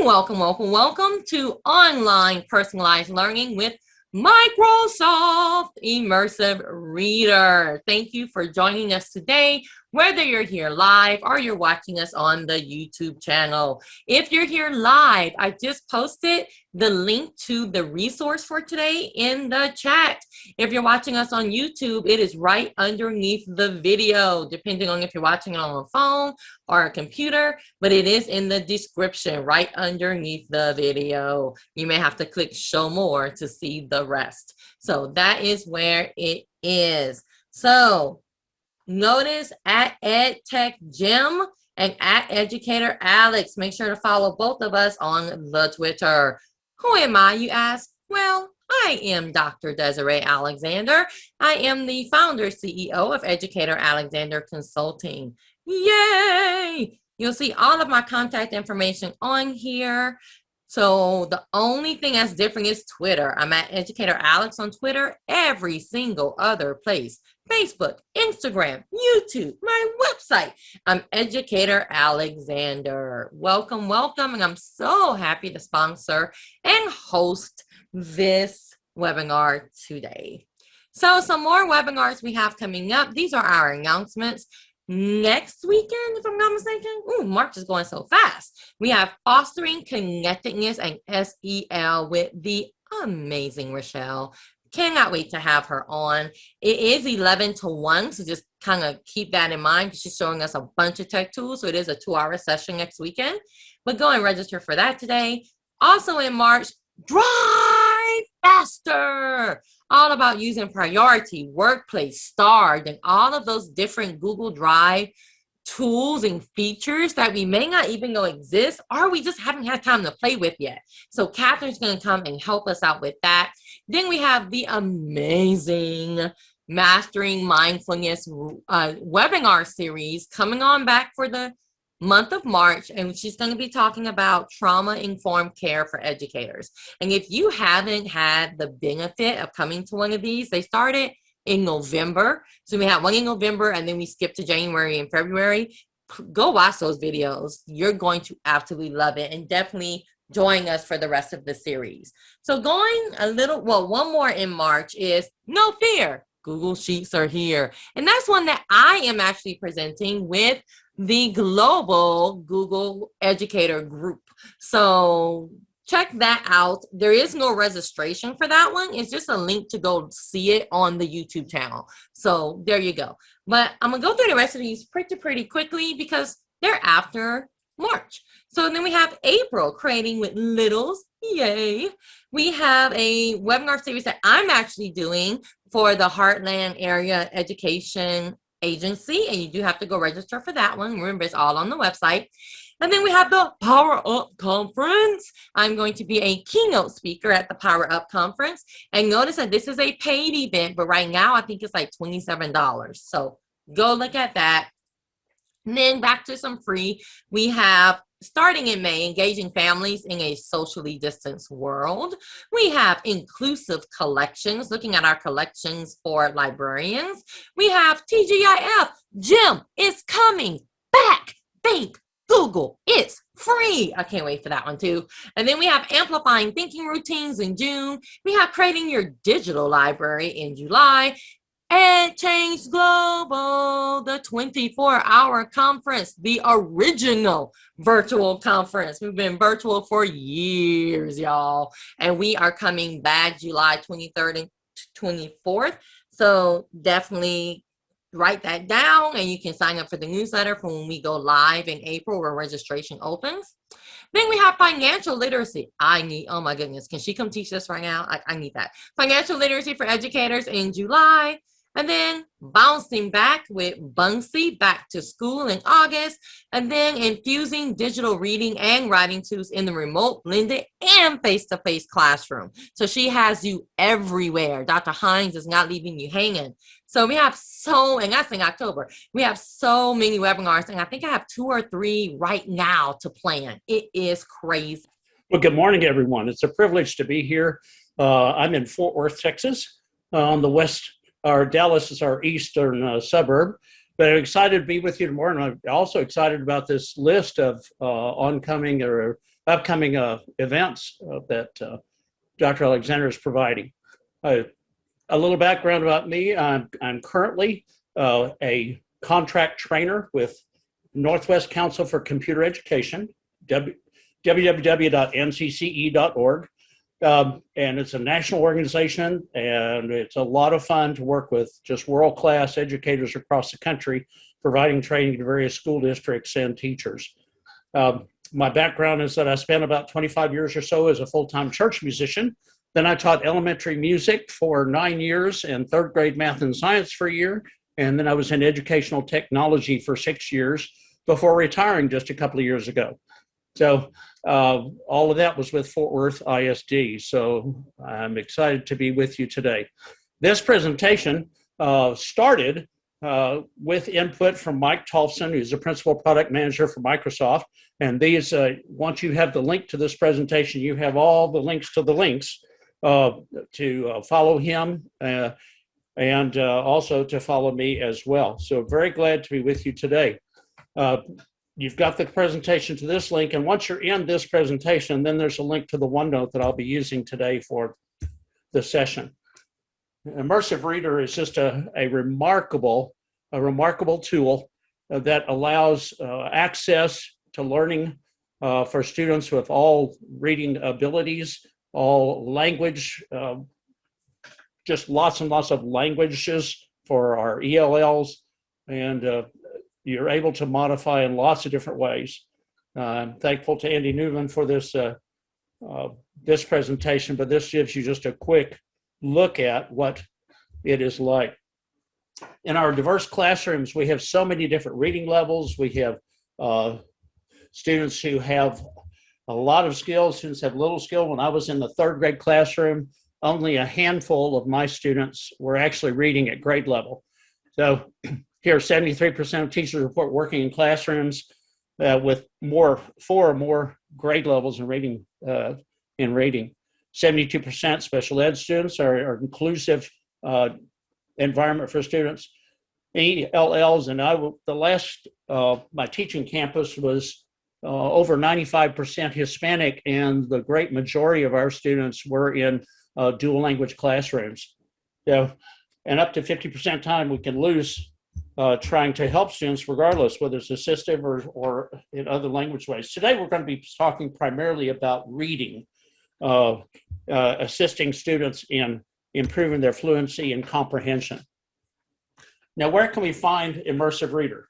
Welcome, welcome, welcome to Online Personalized Learning with Microsoft Immersive Reader. Thank you for joining us today, whether you're here live or you're watching us on the YouTube channel. If you're here live, I just posted the link to the resource for today in the chat. If you're watching us on YouTube, it is right underneath the video, depending on if you're watching it on a phone or a computer, but it is in the description right underneath the video. You may have to click show more to see the rest. So that is where it is. So notice at EdTech Jim and at Educator Alex. Make sure to follow both of us on the Twitter. Who am I, you ask? Well, I am Dr. Desiree Alexander. I am the founder, CEO of Educator Alexander Consulting. Yay! You'll see all of my contact information on here. So the only thing that's different is Twitter. I'm at Educator Alex on Twitter, every single other place. Facebook, Instagram, YouTube, my website. I'm Educator Alexander. Welcome, welcome. And I'm so happy to sponsor and host this webinar today. So some more webinars we have coming up. These are our announcements. Next weekend, if I'm not mistaken, March is going so fast. We have Fostering Connectedness and SEL with the amazing Rochelle. Cannot wait to have her on. It is 11 to 1, so just kind of keep that in mind. She's showing us a bunch of tech tools, so it is a 2-hour session next weekend. But go and register for that today. Also in March, Drive Faster. All about using Priority, Workplace, Start, and all of those different Google Drive tools and features that we may not even know exist, or we just haven't had time to play with yet. So Catherine's going to come and help us out with that. Then we have the amazing Mastering Mindfulness webinar series coming on back for the month of March, and she's going to be talking about trauma-informed care for educators. And if you haven't had the benefit of coming to one of these, they started in November. So we had one in November, and then we skipped to January and February. Go watch those videos. You're going to absolutely love it, and definitely join us for the rest of the series. So going a little, well, one more in March is No Fear. Google Sheets are here. And that's one that I am actually presenting with the global Google Educator group. So check that out. There is no registration for that one. It's just a link to go see it on the YouTube channel. So there you go. But I'm gonna go through the rest of these pretty quickly because they're after March. So then we have April, Creating with Littles. Yay. We have a webinar series that I'm actually doing for the Heartland Area Education Agency, and you do have to go register for that one. Remember, it's all on the website. And then we have the Power Up Conference. I'm going to be a keynote speaker at the Power Up Conference. And notice that this is a paid event, but right now I think it's like $27. So go look at that. And then back to some free. We have, starting in May, Engaging Families in a Socially Distanced World. We have Inclusive Collections, looking at our collections for librarians. We have TGIF, Jim is coming back. Think Google, it's free. I can't wait for that one too. And then we have Amplifying Thinking Routines in June. We have Creating Your Digital Library in July. And Change Global, the 24-hour conference, the original virtual conference. We've been virtual for years, y'all. And we are coming back July 23rd and 24th. So definitely write that down, and you can sign up for the newsletter for when we go live in April where registration opens. Then we have Financial Literacy. Oh my goodness, can she come teach this right now? I need that. Financial Literacy for Educators in July. And then Bouncing Back with Bunsey, Back to School in August. And then Infusing Digital Reading and Writing Tools in the Remote, Blended, and Face-to-Face Classroom. So she has you everywhere. Dr. Hines is not leaving you hanging. So we have and that's in October. We have so many webinars, and I think I have 2 or 3 right now to plan. It is crazy. Well, good morning, everyone. It's a privilege to be here. I'm in Fort Worth, Texas, on the west. Dallas is our eastern suburb, but I'm excited to be with you tomorrow. And I'm also excited about this list of oncoming or upcoming events that Dr. Alexander is providing. A little background about me. I'm currently a contract trainer with Northwest Council for Computer Education, www.ncce.org. And it's a national organization, and it's a lot of fun to work with just world-class educators across the country, providing training to various school districts and teachers. My background is that I spent about 25 years or so as a full-time church musician. Then I taught elementary music for 9 years and third grade math and science for a year. And then I was in educational technology for 6 years before retiring just a couple of years ago. So all of that was with Fort Worth ISD. So I'm excited to be with you today. This presentation started with input from Mike Thompson, who's the principal product manager for Microsoft. And these, once you have the link to this presentation, you have all the links to the links to follow him and also to follow me as well. So very glad to be with you today. You've got the presentation to this link, and once you're in this presentation, then there's a link to the OneNote that I'll be using today for the session. Immersive Reader is just a remarkable tool that allows access to learning for students with all reading abilities, all language, just lots and lots of languages for our ELLs, and you're able to modify in lots of different ways. I'm thankful to Andy Newman for this this presentation, but this gives you just a quick look at what it is like. In our diverse classrooms, we have so many different reading levels. We have students who have a lot of skills, students have little skill. When I was in the third grade classroom, only a handful of my students were actually reading at grade level. So here, 73% of teachers report working in classrooms with 4 or more grade levels in reading. 72% special ed students are inclusive environment for students. ELLs, and the last, my teaching campus was over 95% Hispanic, and the great majority of our students were in dual language classrooms. So, and up to 50% time we can lose trying to help students regardless, whether it's assistive or in other language ways. Today we're going to be talking primarily about reading, assisting students in improving their fluency and comprehension. Now, where can we find Immersive Reader?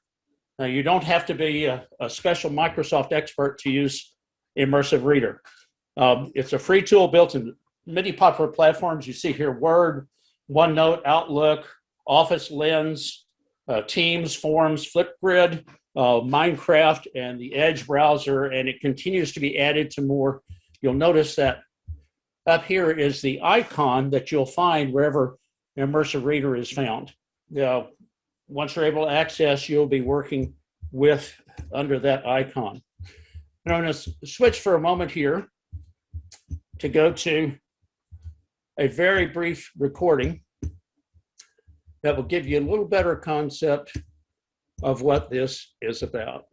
Now, you don't have to be a special Microsoft expert to use Immersive Reader. It's a free tool built in many popular platforms. You see here Word, OneNote, Outlook, Office Lens, Teams, Forms, Flipgrid, Minecraft, and the Edge browser, and it continues to be added to more. You'll notice that up here is the icon that you'll find wherever Immersive Reader is found. Once you're able to access, you'll be working with under that icon. And I'm going to switch for a moment here to go to a very brief recording that will give you a little better concept of what this is about.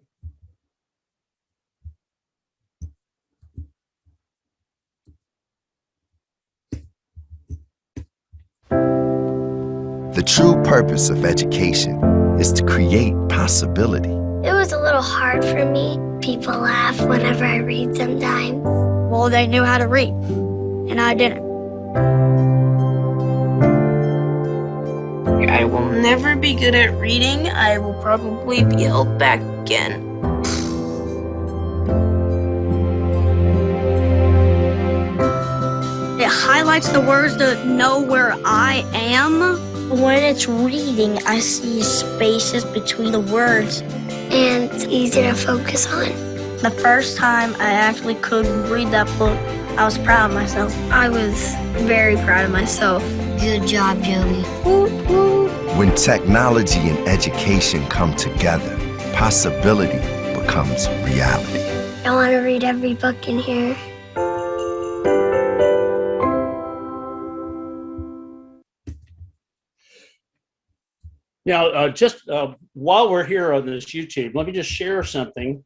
The true purpose of education is to create possibility. It was a little hard for me. People laugh whenever I read sometimes. Well, they knew how to read, and I didn't. I will never be good at reading. I will probably be held back again. It highlights the words to know where I am. When it's reading, I see spaces between the words, and it's easy to focus on. The first time I actually could read that book, I was proud of myself. I was very proud of myself. Good job, Joey. When technology and education come together, possibility becomes reality. I want to read every book in here. Now, just while we're here on this YouTube, let me just share something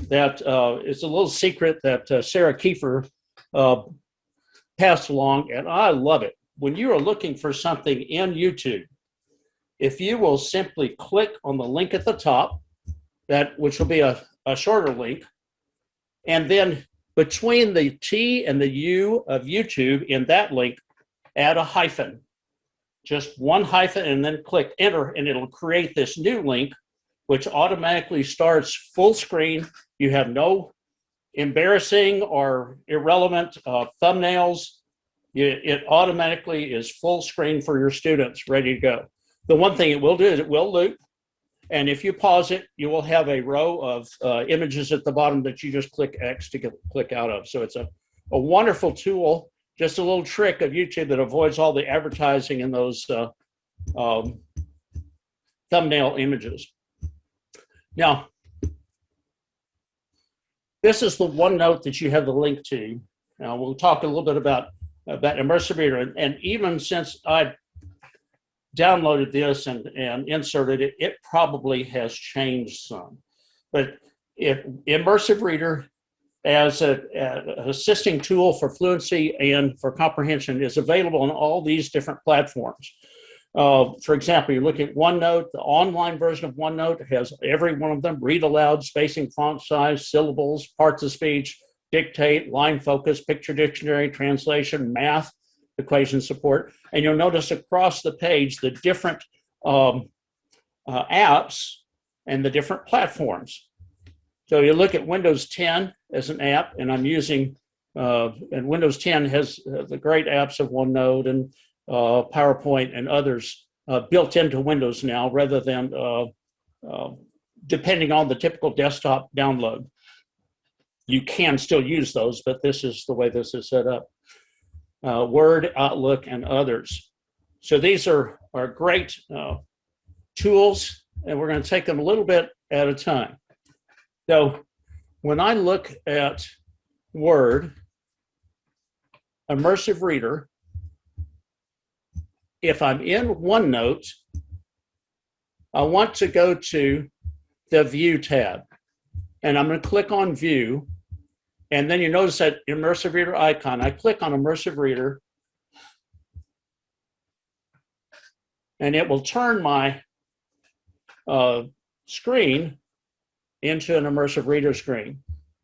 that is a little secret that Sarah Kiefer passed along, and I love it. When you are looking for something in YouTube, if you will simply click on the link at the top, which will be a shorter link, and then between the T and the U of YouTube in that link, add a hyphen, just one hyphen, and then click enter, and it'll create this new link, which automatically starts full screen. You have no embarrassing or irrelevant thumbnails. It automatically is full screen for your students, ready to go. The one thing it will do is it will loop. And if you pause it, you will have a row of images at the bottom that you just click X to click out of. So it's a wonderful tool, just a little trick of YouTube that avoids all the advertising in those thumbnail images. Now, this is the OneNote that you have the link to. Now, we'll talk a little bit about Immersive Reader. And even since I downloaded this and inserted it, it probably has changed some. But Immersive Reader as an assisting tool for fluency and for comprehension is available on all these different platforms. For example, you look at OneNote, the online version of OneNote has every one of them: read aloud, spacing, font size, syllables, parts of speech, dictate, line focus, picture dictionary, translation, math, equation support. And you'll notice across the page the different apps and the different platforms. So you look at Windows 10 as an app, and I'm using, and Windows 10 has the great apps of OneNote and PowerPoint and others built into Windows now, rather than depending on the typical desktop download. You can still use those, but this is the way this is set up. Word, Outlook, and others. So these are great tools, and we're going to take them a little bit at a time. So when I look at Word, Immersive Reader, if I'm in OneNote, I want to go to the View tab, and I'm going to click on View, and then you notice that Immersive Reader icon. I click on Immersive Reader, and it will turn my screen into an Immersive Reader screen.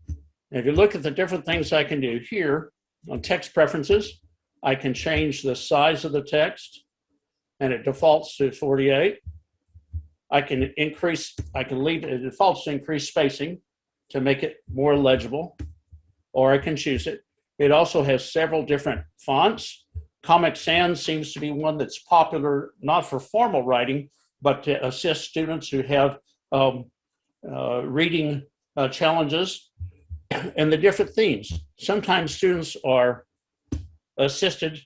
And if you look at the different things I can do here on text preferences, I can change the size of the text, and it defaults to 48. I can leave it defaults to increase spacing to make it more legible, or I can choose it. It also has several different fonts. Comic Sans seems to be one that's popular, not for formal writing, but to assist students who have reading challenges, and the different themes. Sometimes students are assisted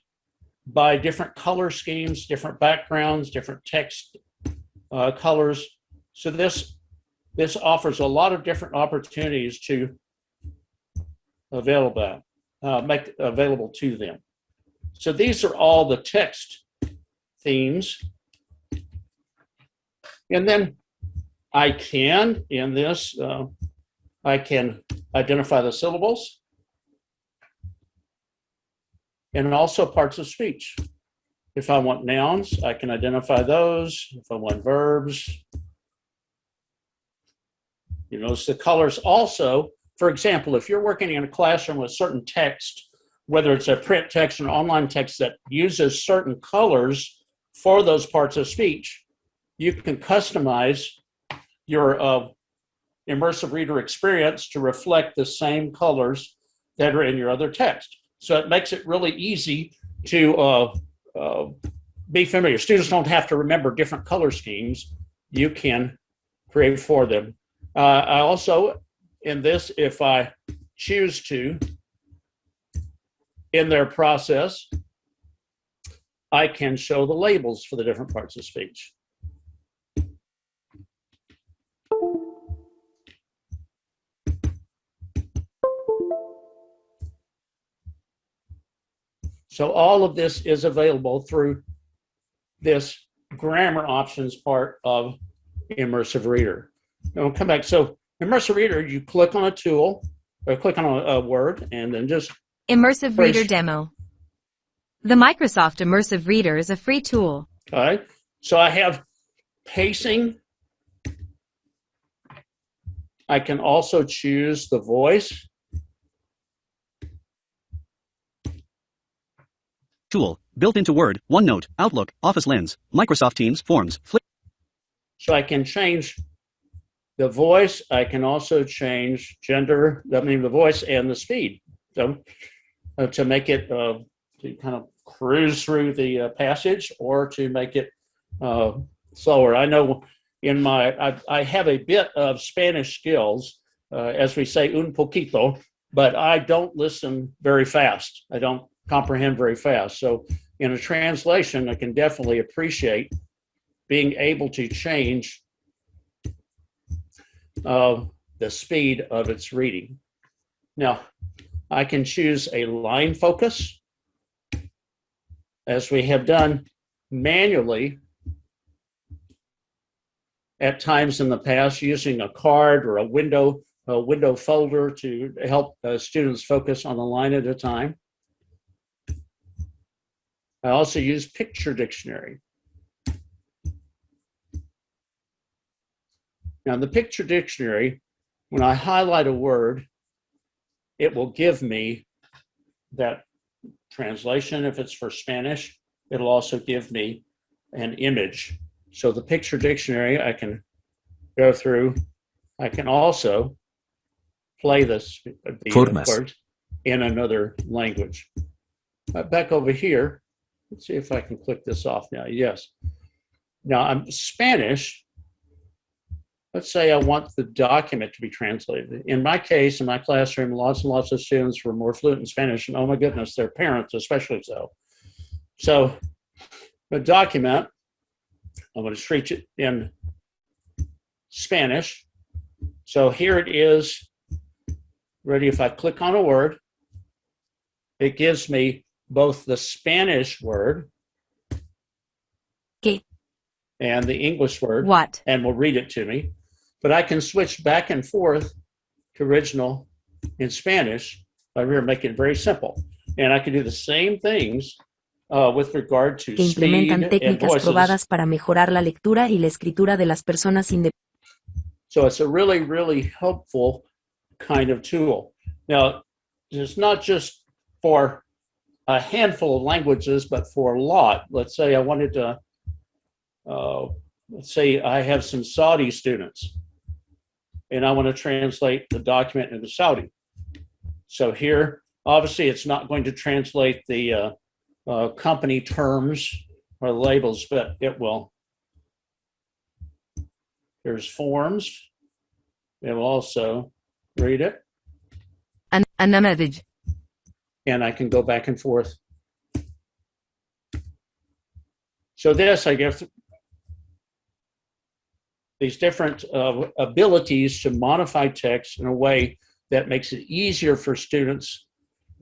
by different color schemes, different backgrounds, different text colors. So this offers a lot of different opportunities to make available to them. So these are all the text themes. And then I can, in this, I can identify the syllables and also parts of speech. If I want nouns, I can identify those. If I want verbs, you notice the colors also. For example, if you're working in a classroom with certain text, whether it's a print text or an online text that uses certain colors for those parts of speech, you can customize your Immersive Reader experience to reflect the same colors that are in your other text. So it makes it really easy to be familiar. Students don't have to remember different color schemes. You can create for them. I also, in this, if I choose to, in their process, I can show the labels for the different parts of speech. So all of this is available through this grammar options part of Immersive Reader. And we'll come back. So Immersive Reader, you click on a tool, or click on a word, and then just Immersive Reader Demo. The Microsoft Immersive Reader is a free tool. Okay, so I have pacing. I can also choose the voice. Tool, built into Word, OneNote, Outlook, Office Lens, Microsoft Teams, Forms, So I can change the voice. I can also change gender, I mean the voice and the speed. So to make it, to kind of cruise through the passage or to make it slower. I know in I have a bit of Spanish skills, as we say, un poquito, but I don't listen very fast. I don't comprehend very fast. So in a translation, I can definitely appreciate being able to change the speed of its reading. Now, I can choose a line focus, as we have done manually at times in the past, using a card or a window folder to help students focus on a line at a time. I also use Picture Dictionary. Now, in the Picture Dictionary, when I highlight a word, it will give me that translation. If it's for Spanish, it'll also give me an image. So the Picture Dictionary, I can go through. I can also play the words in another language. Back over here, let's see if I can click this off now. Yes. Now I'm Spanish. Let's say I want the document to be translated. In my case, in my classroom, lots and lots of students were more fluent in Spanish, and oh my goodness, their parents especially so. So the document, I'm going to treat it in Spanish. So here it is. Ready? If I click on a word, it gives me both the Spanish word and the English word, and will read it to me. But I can switch back and forth to original in Spanish by here, make it very simple. And I can do the same things with regard to que implementan técnicas probadas para mejorar la lectura y la escritura de las personas independientes. So it's a really, really helpful kind of tool. Now, it's not just for a handful of languages, but for a lot. Let's say I wanted to, let's say I have some Saudi students and I want to translate the document into Saudi. So here, obviously it's not going to translate the company terms or labels, but it will. There's forms. It will also read it. And I can go back and forth. So this, I guess, these different abilities to modify text in a way that makes it easier for students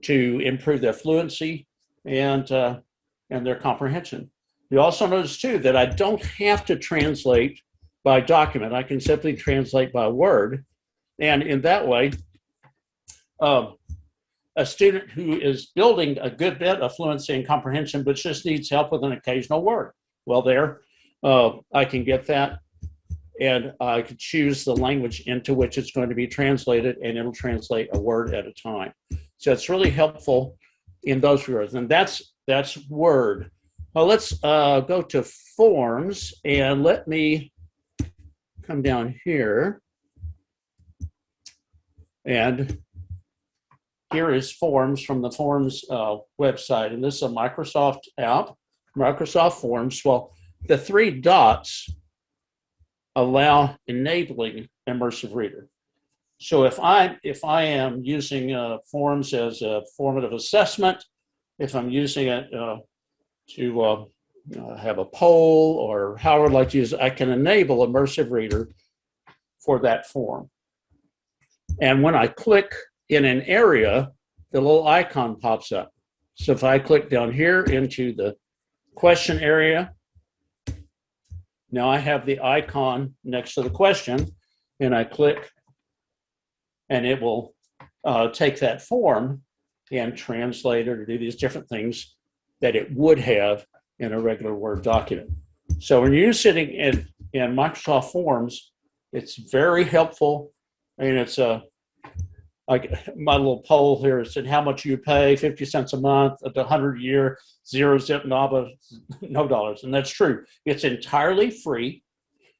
to improve their fluency and their comprehension. You also notice too that I don't have to translate by document. I can simply translate by word. And in that way, a student who is building a good bit of fluency and comprehension, but just needs help with an occasional word. Well, there, I can get that, and I could choose the language into which it's going to be translated, and it'll translate a word at a time. So it's really helpful in those regards, and that's Word. Well, let's go to Forms, and let me come down here, and here is Forms from the Forms website, and this is a Microsoft app, Microsoft Forms. Well, the three dots allow enabling Immersive Reader. So if I am using Forms as a formative assessment, if I'm using it to have a poll or however I'd like to use it, I can enable Immersive Reader for that form. And when I click in an area, the little icon pops up. So if I click down here into the question area, now I have the icon next to the question, and I click and it will take that form and translate it or do these different things that it would have in a regular Word document. So when you're sitting in Microsoft Forms, it's very helpful. I mean, it's like my little poll here said, how much you pay, 50 cents a month, at the 100-year, zero zip, no dollars. And that's true. It's entirely free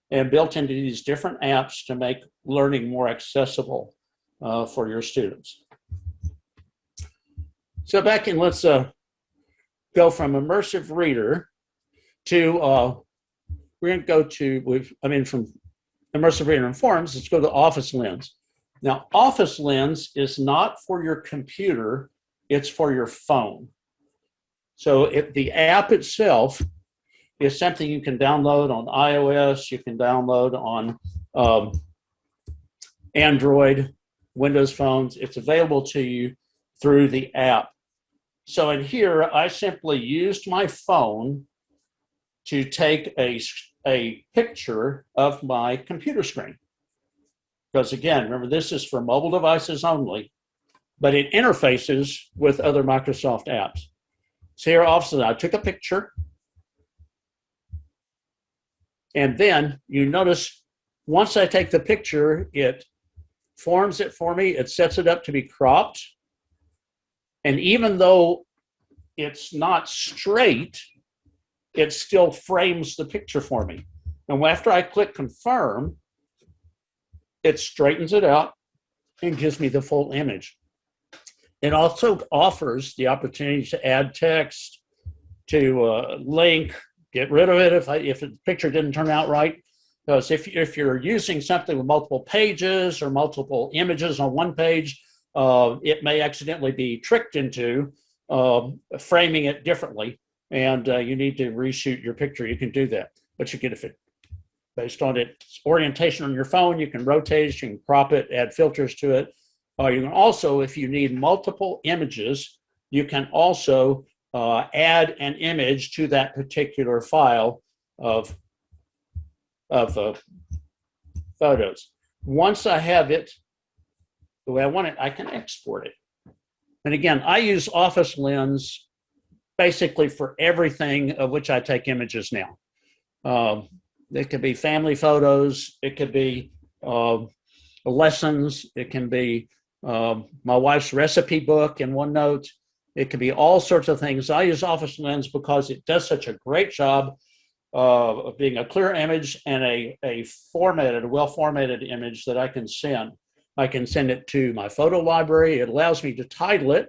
and built into these different apps to make learning more accessible for your students. So back in, let's go from Immersive Reader to, we're going to go to, from Immersive Reader and Forms, let's go to Office Lens. Now, Office Lens is not for your computer, it's for your phone. So the app itself is something you can download on iOS, you can download on Android, Windows phones. It's available to you through the app. So in here, I simply used my phone to take a picture of my computer screen. Because again, remember, this is for mobile devices only, but it interfaces with other Microsoft apps. So here, also, I took a picture, and then you notice once I take the picture, it forms it for me. It sets it up to be cropped. And even though it's not straight, it still frames the picture for me. And after I click confirm, it straightens it out and gives me the full image. It also offers the opportunity to add text, to link, get rid of it if the picture didn't turn out right. Because if you're using something with multiple pages or multiple images on one page, it may accidentally be tricked into framing it differently, and you need to reshoot your picture. You can do that, but you get if it based on its orientation on your phone, you can rotate it, you can crop it, add filters to it. You can also, if you need multiple images, you can also add an image to that particular file of photos. Once I have it the way I want it, I can export it. And again, I use Office Lens basically for everything of which I take images now. It could be family photos, it could be lessons, it can be my wife's recipe book in OneNote. It could be all sorts of things. I use Office Lens because it does such a great job of being a clear image and a well-formatted image that I can send. I can send it to my photo library. It allows me to title it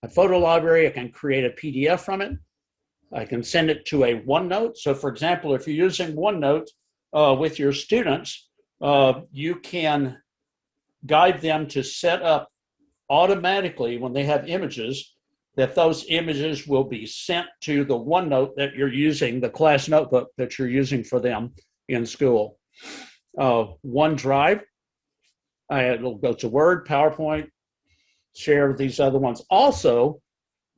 a photo library. I can create a PDF from it. I can send it to a OneNote. So for example, if you're using OneNote with your students, you can guide them to set up automatically when they have images, that those images will be sent to the OneNote that you're using, the class notebook that you're using for them in school. OneDrive, it'll go to Word, PowerPoint, share these other ones. Also,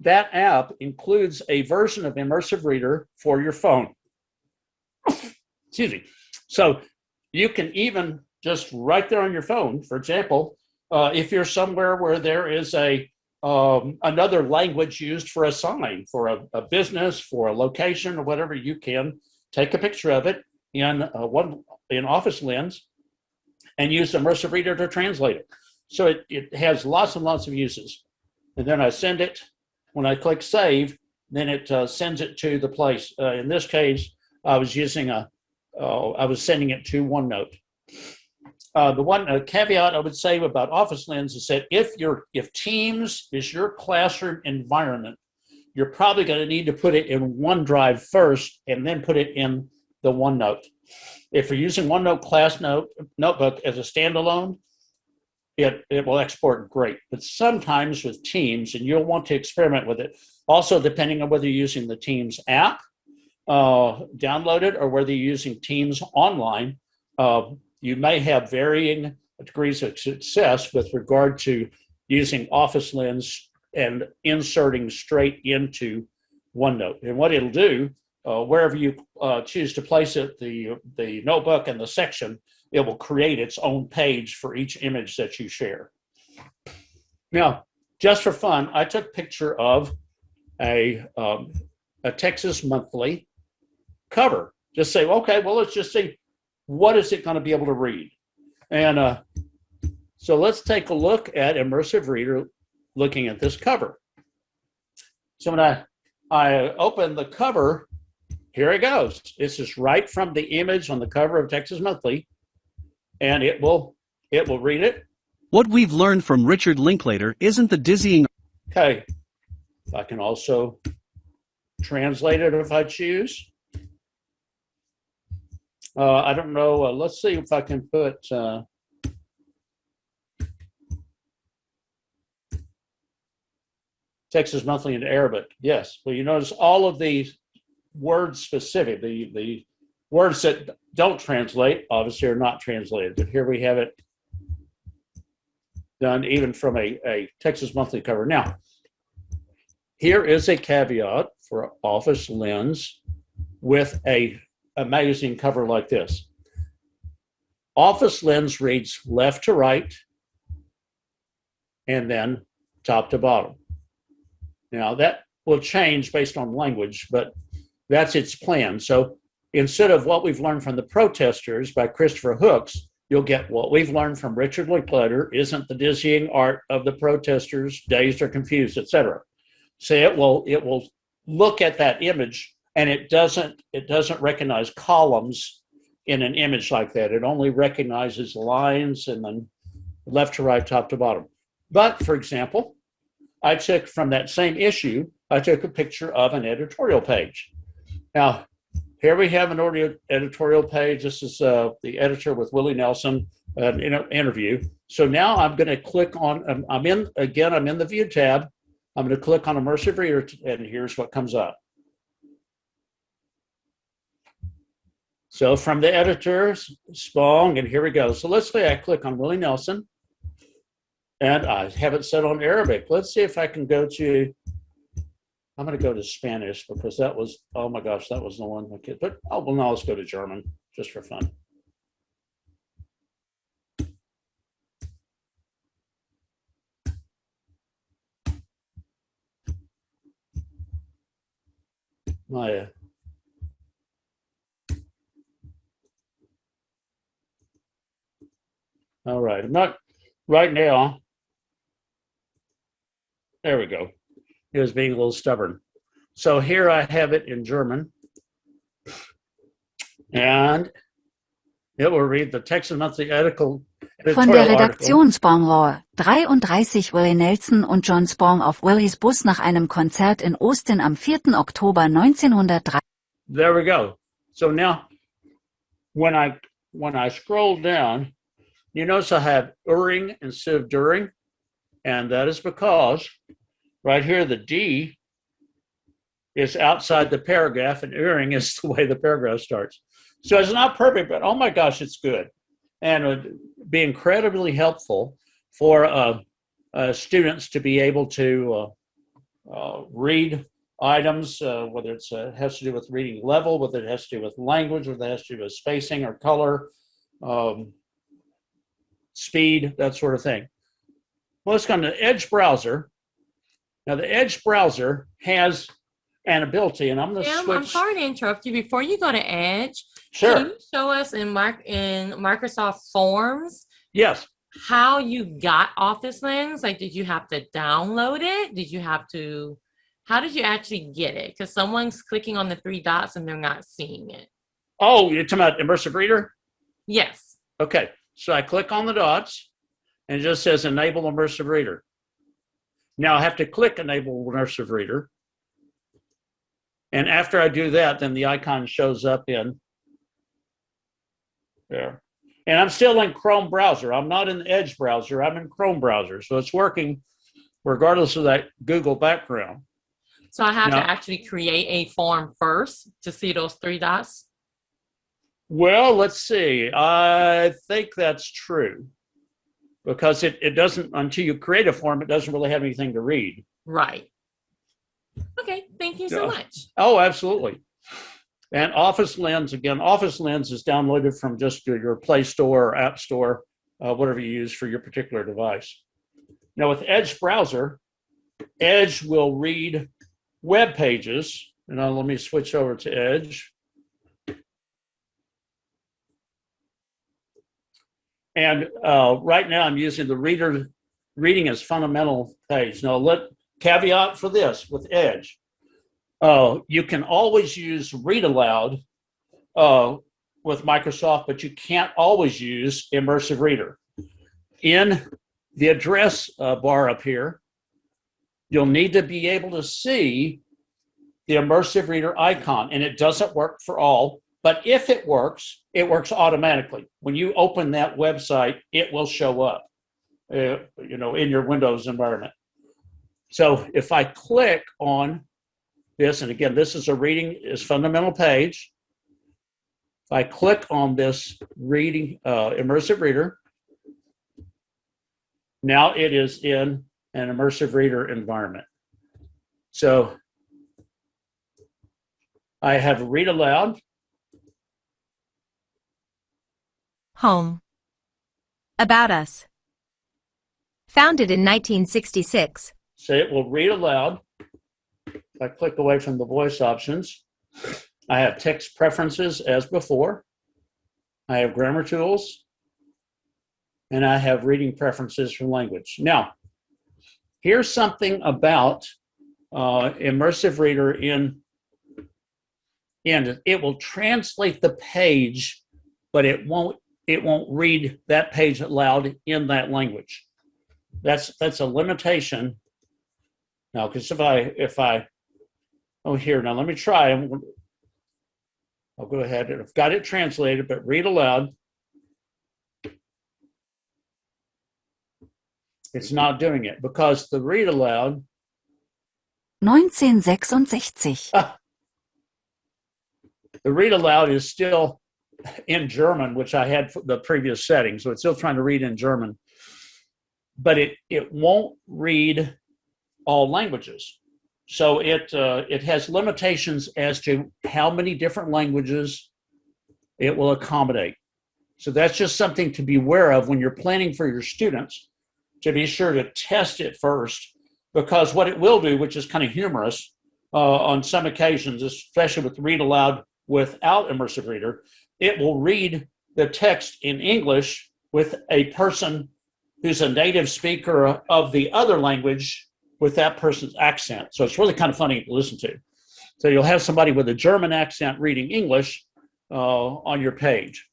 that app includes a version of Immersive Reader for your phone. Excuse me. So you can even just right there on your phone, for example, if you're somewhere where there is another language used for a sign, for a business, for a location, or whatever, you can take a picture of it in Office Lens and use Immersive Reader to translate it. So it has lots and lots of uses. And then I send it. When I click save, then it sends it to the place. In this case, I was sending it to OneNote. The one caveat I would say about Office Lens is that if Teams is your classroom environment, you're probably going to need to put it in OneDrive first and then put it in the OneNote. If you're using OneNote Class Notebook as a standalone, it will export great. But sometimes with Teams, and you'll want to experiment with it, also depending on whether you're using the Teams app downloaded or whether you're using Teams online, you may have varying degrees of success with regard to using Office Lens and inserting straight into OneNote. And what it'll do, wherever you choose to place it, the notebook and the section, it will create its own page for each image that you share. Now, just for fun, I took a picture of a Texas Monthly cover. Just say, okay, well, let's just see, what is it going to be able to read? And so let's take a look at Immersive Reader looking at this cover. So when I open the cover, here it goes. This is right from the image on the cover of Texas Monthly, and it will read it. What we've learned from Richard Linklater isn't the dizzying. Okay, I can also translate it if I choose. I don't know. Let's see if I can put Texas Monthly into Arabic. Yes. Well, you notice all of these words specific, the words that don't translate, obviously are not translated. But here we have it done even from a Texas Monthly cover. Now, here is a caveat for Office Lens with a magazine cover like this. Office Lens reads left to right and then top to bottom. Now that will change based on language, but that's its plan. So instead of what we've learned from The Protesters by Christopher Hooks, you'll get what we've learned from Richard Linklater isn't the dizzying art of the protesters, dazed or confused, etc. So it will look at that image, and it doesn't recognize columns in an image like that. It only recognizes lines and then left to right, top to bottom. But for example, I took from that same issue, I took a picture of an editorial page. Now, here we have an editorial page. This is the editor with Willie Nelson, an interview. So now I'm going to click on, I'm in the View tab. I'm going to click on Immersive Reader, and here's what comes up. So from the editor, Spong, and here we go. So let's say I click on Willie Nelson, and I have it set on Arabic. Let's see if I can go to, I'm going to go to Spanish because that was, oh my gosh, that was the one. But, oh, well, now let's go to German just for fun. My, all right, I'm not, right now, there we go. It was being a little stubborn. So here I have it in German. And it will read the Texas Monthly Editorial Von der article. Redaktion Spong 33 Willie Nelson und John Spong auf Willies Bus nach einem Konzert in Austin am 4. Oktober 1903. There we go. So now, when I scroll down, you notice I have uring instead of during, and that is because right here the D is outside the paragraph, and uring is the way the paragraph starts. So it's not perfect, but oh my gosh, it's good. And it would be incredibly helpful for students to be able to read items, whether it has to do with reading level, whether it has to do with language, whether it has to do with spacing or color, speed, that sort of thing. Well, let's go to the Edge browser. Now, the Edge browser has an ability, and I'm going to switch. I'm sorry to interrupt you. Before you go to Edge, sure. Can you show us in Microsoft Forms? Yes. How you got Office Lens? Like, did you have to download it? Did you have to? How did you actually get it? Because someone's clicking on the 3 dots and they're not seeing it. Oh, you're talking about Immersive Reader? Yes. Okay. So I click on the dots, and it just says Enable Immersive Reader. Now I have to click Enable Immersive Reader. And after I do that, then the icon shows up in there. And I'm still in Chrome browser. I'm not in the Edge browser. I'm in Chrome browser. So it's working regardless of that Google background. So I have to actually create a form first to see those 3 dots? Well, let's see. I think that's true. Because it doesn't, until you create a form, it doesn't really have anything to read. Right. Okay, thank you so much. Oh, absolutely. And Office Lens, again, Office Lens is downloaded from just your Play Store or App Store, whatever you use for your particular device. Now with Edge browser, Edge will read web pages. Now let me switch over to Edge. And right now I'm using the reading as fundamental page. Now caveat for this with Edge. You can always use read aloud with Microsoft, but you can't always use Immersive Reader. In the address bar up here, you'll need to be able to see the Immersive Reader icon, and it doesn't work for all, but if it works automatically. When you open that website, it will show up, in your Windows environment. So if I click on this, and again, this is a reading is fundamental page. If I click on this reading Immersive Reader, now it is in an Immersive Reader environment. So I have read aloud. Home. About us. Founded in 1966. So it will read aloud. If I click away from the voice options, I have text preferences as before. I have grammar tools, and I have reading preferences for language. Now, here's something about Immersive Reader in it will translate the page, but it won't read that page aloud in that language. That's a limitation. Now, because if I here, now let me try. I'll go ahead and I've got it translated, but read aloud. It's not doing it because the read aloud. 1966. The read aloud is still in German, which I had the previous setting. So it's still trying to read in German, but it won't read all languages. So it has limitations as to how many different languages it will accommodate. So that's just something to be aware of when you're planning for your students, to be sure to test it first, because what it will do, which is kind of humorous on some occasions, especially with read aloud without Immersive Reader, it will read the text in English with a person who's a native speaker of the other language with that person's accent. So it's really kind of funny to listen to. So you'll have somebody with a German accent reading English on your page.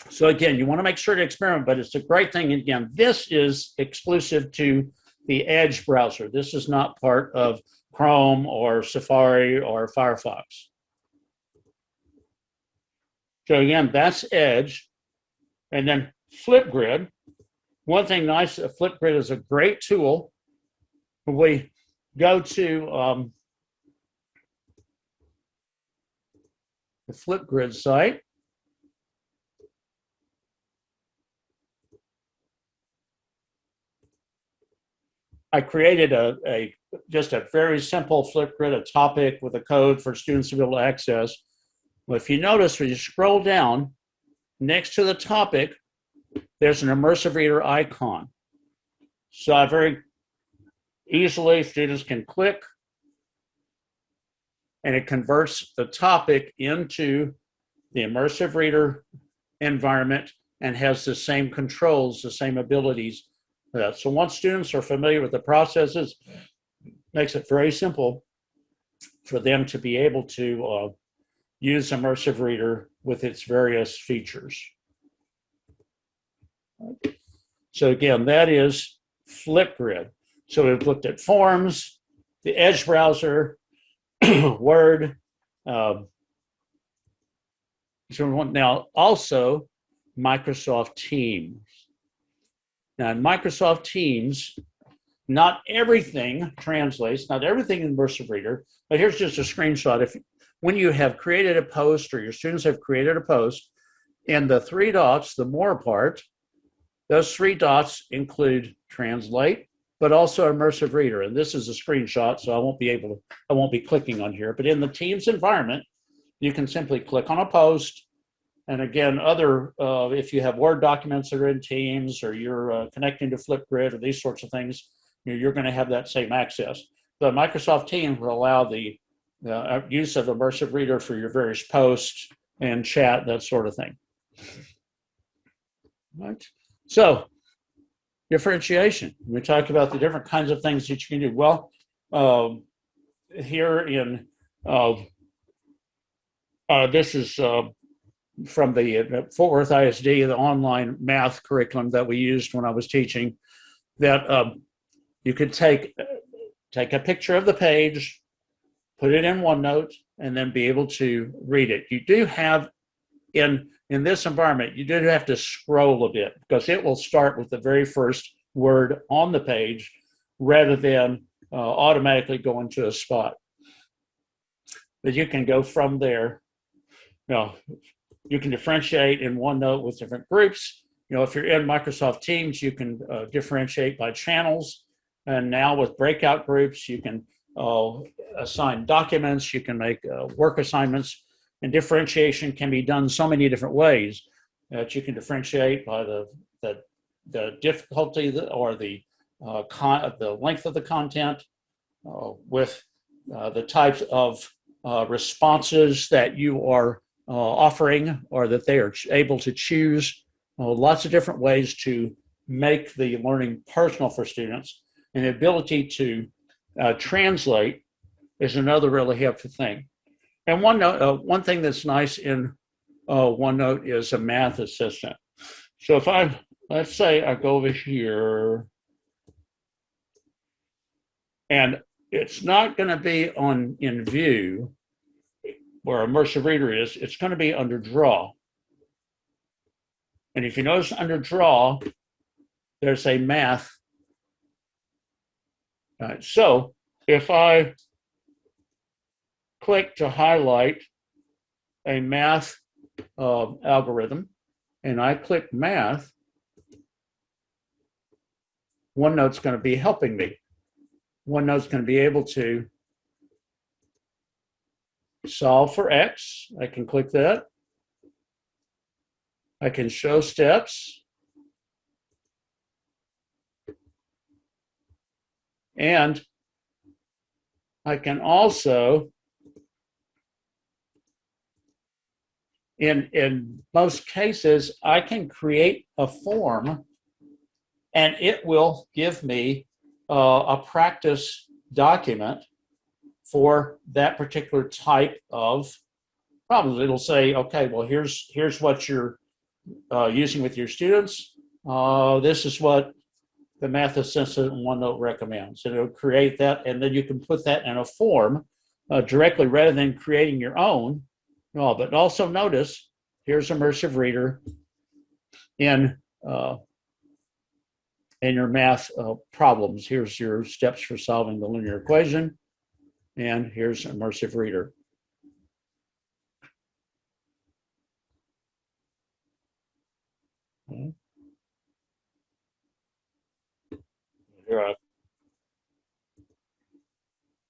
So again, you want to make sure to experiment, but it's a great thing. Again, this is exclusive to the Edge browser. This is not part of Chrome or Safari or Firefox. So again, that's Edge. And then Flipgrid. One thing nice, Flipgrid is a great tool. When we go to the Flipgrid site, I created just a very simple Flipgrid, a topic with a code for students to be able to access. Well, if you notice, when you scroll down, next to the topic, there's an Immersive Reader icon. So I very easily, students can click, and it converts the topic into the Immersive Reader environment and has the same controls, the same abilities. So once students are familiar with the processes, it makes it very simple for them to be able to use Immersive Reader with its various features. So again, that is Flipgrid. So we've looked at forms, the Edge browser, Word. So now also Microsoft Teams. Now in Microsoft Teams, not everything translates, not everything in Immersive Reader, but here's just a screenshot. When you have created a post or your students have created a post, and the three dots, the more part, those three dots include translate, but also Immersive Reader. And this is a screenshot, so I won't be clicking on here. But in the Teams environment, you can simply click on a post. And again, if you have Word documents that are in Teams, or you're connecting to Flipgrid or these sorts of things, you're going to have that same access. The Microsoft Teams will allow the use of Immersive Reader for your various posts and chat, that sort of thing. Right. So, differentiation. We talked about the different kinds of things that you can do. Well, here in this is from the Fort Worth ISD, the online math curriculum that we used when I was teaching, that you could take a picture of the page, put it in OneNote, and then be able to read it. You do have, in this environment, you do have to scroll a bit, because it will start with the very first word on the page rather than automatically go into a spot. But you can go from there. You can differentiate in OneNote with different groups. If you're in Microsoft Teams, you can differentiate by channels. And now with breakout groups, you can assign documents, you can make work assignments, and differentiation can be done so many different ways that you can differentiate by the difficulty or the length of the content, with the types of responses that you are offering, or that they are able to choose. Lots of different ways to make the learning personal for students. And the ability to translate is another really helpful thing. And one thing that's nice in OneNote is a math assistant. So if let's say I go over here, and it's not going to be in view where Immersive Reader is, it's going to be under Draw. And if you notice under Draw, there's a math. So if I click to highlight a math algorithm, and I click math, OneNote's going to be helping me. OneNote's going to be able to solve for X. I can click that. I can show steps. And I can also, in most cases, I can create a form, and it will give me a practice document for that particular type of problem. It'll say, okay, well, here's what you're using with your students. This is what the math assistant in OneNote recommends. And it'll create that, and then you can put that in a form directly rather than creating your own. But also notice, here's Immersive Reader in your math problems. Here's your steps for solving the linear equation, and here's Immersive Reader. Okay. Here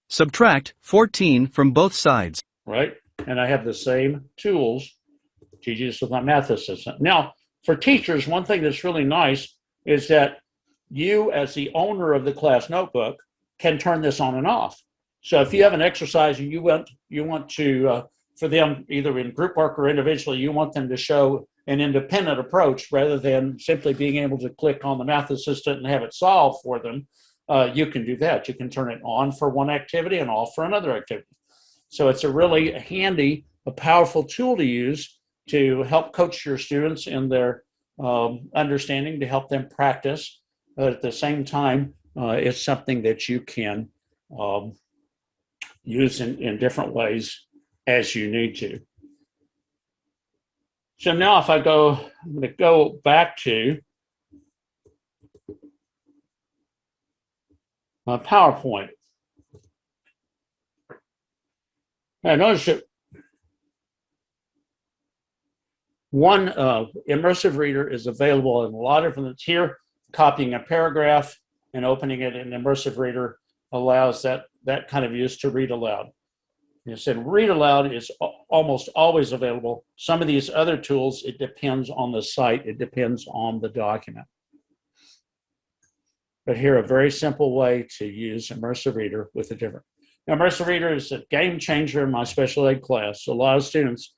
Subtract 14 from both sides. Right, and I have the same tools to use with my math assistant. Now, for teachers, one thing that's really nice is that you, as the owner of the class notebook, can turn this on and off. So if you have an exercise and you want to, for them, either in group work or individually, you want them to show an independent approach rather than simply being able to click on the math assistant and have it solve for them, you can do that. You can turn it on for one activity and off for another activity. So it's a really handy, a powerful tool to use to help coach your students in their understanding, to help them practice. But at the same time, it's something that you can use in different ways as you need to. So now if I'm going to go back to my PowerPoint. I notice that one Immersive Reader is available in a lot of different, here, copying a paragraph and opening it in Immersive Reader allows that kind of use to read aloud. You said read aloud is almost always available. Some of these other tools, it depends on the site. It depends on the document. But here, a very simple way to use Immersive Reader with a different. Now, Immersive Reader is a game changer in my special ed class. A lot of students,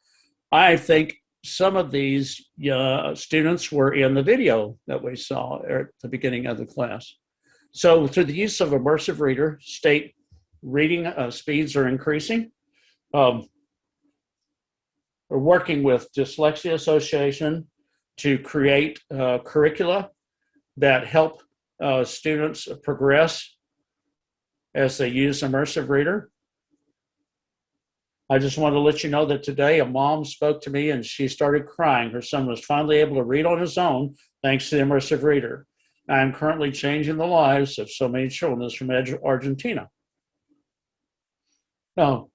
I think some of these students were in the video that we saw at the beginning of the class. So through the use of Immersive Reader, state reading speeds are increasing. We're working with Dyslexia Association to create curricula that help students progress as they use Immersive Reader. I just want to let you know that today a mom spoke to me and she started crying. Her son was finally able to read on his own thanks to the Immersive Reader. I am currently changing the lives of so many children. This is from Argentina. Now,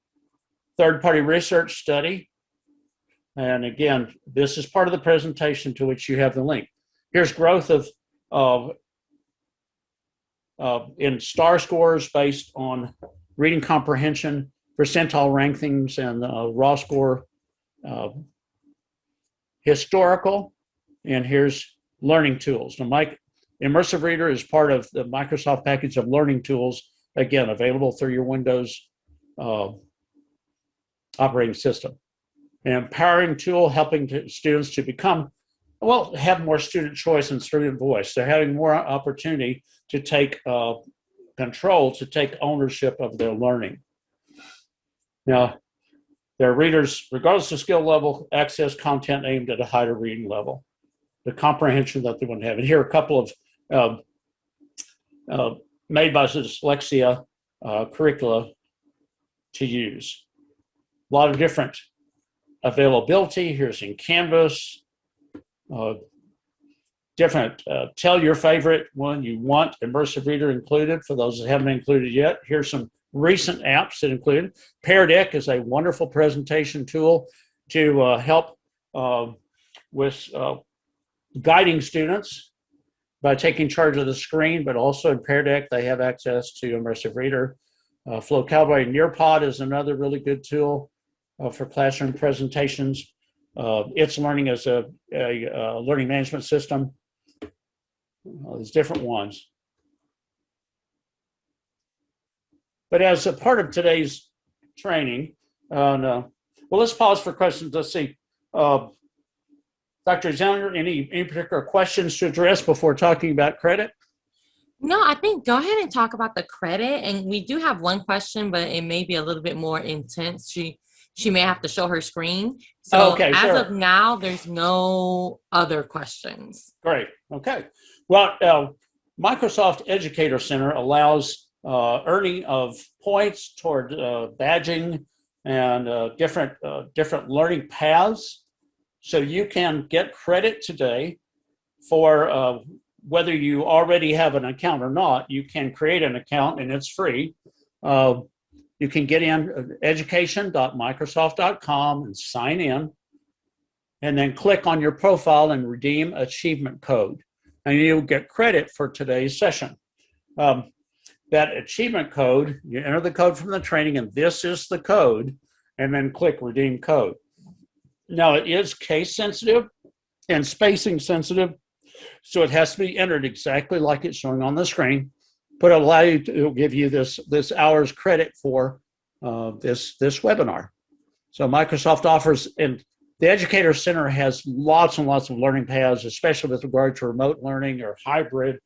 third-party research study. And again, this is part of the presentation to which you have the link. Here's growth in STAR scores based on reading comprehension, percentile rankings, and raw score historical. And here's learning tools. Now, Immersive Reader is part of the Microsoft package of learning tools, again, available through your Windows operating system. An empowering tool helping students to become, well, have more student choice and student voice. They're having more opportunity to take control, to take ownership of their learning. Now, their readers, regardless of skill level, access content aimed at a higher reading level, the comprehension that they want to have. And here are a couple of made by Dyslexia curricula to use. A lot of different availability. Here's in Canvas, different, tell your favorite one you want Immersive Reader included for those that haven't included yet. Here's some recent apps that included. Pear Deck is a wonderful presentation tool to help with guiding students by taking charge of the screen, but also in Pear Deck, they have access to Immersive Reader. Flow Cowboy Nearpod is another really good tool for classroom presentations. It's Learning as a learning management system. There's different ones. But as a part of today's training, well, let's pause for questions. Let's see. Dr. Zellner, any particular questions to address before talking about credit? No, I think go ahead and talk about the credit. And we do have one question, but it may be a little bit more intense. She may have to show her screen. So okay, as sure. of now, there's no other questions. Great. Okay. Well, Microsoft Educator Center allows earning of points toward badging and different learning paths. So you can get credit today for whether you already have an account or not. You can create an account and it's free. You can get in education.microsoft.com and sign in, and then click on your profile and redeem achievement code. And you'll get credit for today's session. That achievement code, you enter the code from the training, and this is the code, and then click redeem code. Now, it is case sensitive and spacing sensitive, so it has to be entered exactly like it's showing on the screen, but it'll give you this hour's credit for this webinar. So Microsoft offers, and the Educator Center has lots and lots of learning paths, especially with regard to remote learning or hybrid,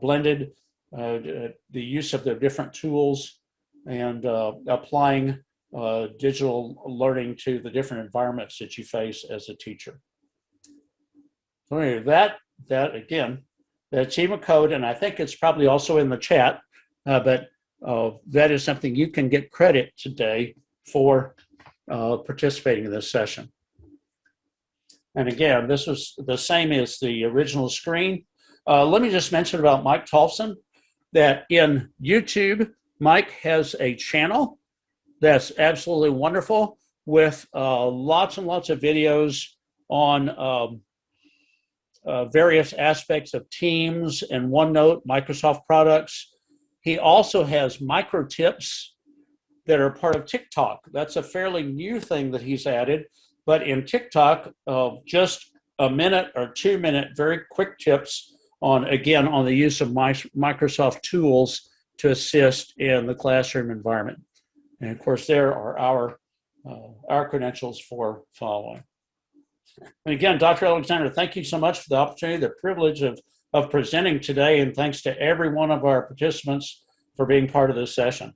blended, the use of the different tools and applying digital learning to the different environments that you face as a teacher. So anyway, that again, the achievement code, and I think it's probably also in the chat, but that is something you can get credit today for participating in this session. And again, this was the same as the original screen. Let me just mention about Mike Thompson, that in YouTube, Mike has a channel that's absolutely wonderful with lots and lots of videos on various aspects of Teams and OneNote, Microsoft products. He also has micro tips that are part of TikTok. That's a fairly new thing that he's added. But in TikTok, just a minute or 2 minute, very quick tips on the use of Microsoft tools to assist in the classroom environment. And of course, there are our credentials for following. And again, Dr. Alexander, thank you so much for the opportunity, the privilege of presenting today, and thanks to every one of our participants for being part of this session.